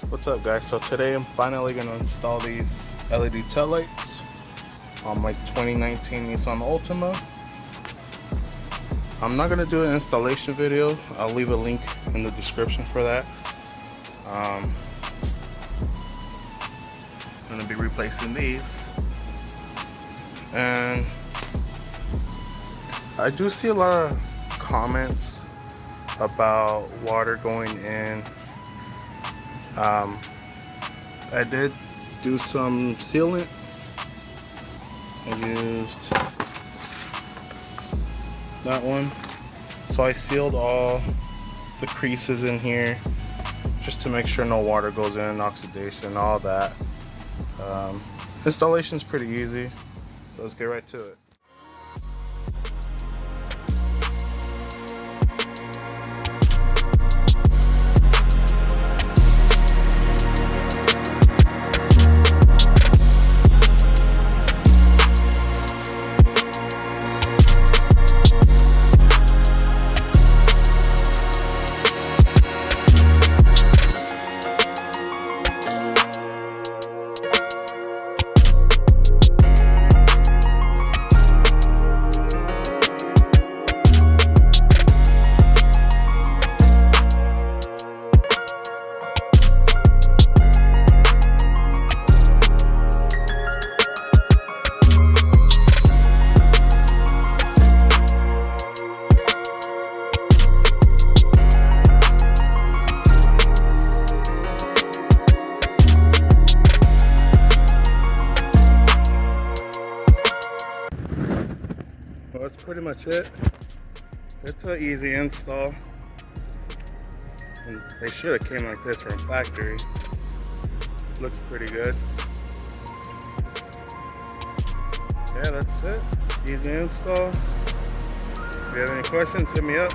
What's up guys? So today I'm finally going to install these LED tail lights on my 2019 Nissan Altima. I'm not going to do an installation video. I'll leave a link in the description for that. I'm going to be replacing these, and I do see a lot of comments about water going in. I did do some sealant. I used that one, so I sealed all the creases in here just to make sure no water goes in, oxidation, all that. Installation's pretty easy, so let's get right to it. Well, that's pretty much it. It's an easy install, and they should have came like this from factory. Looks pretty good. Yeah, that's it. Easy install. If you have any questions, hit me up.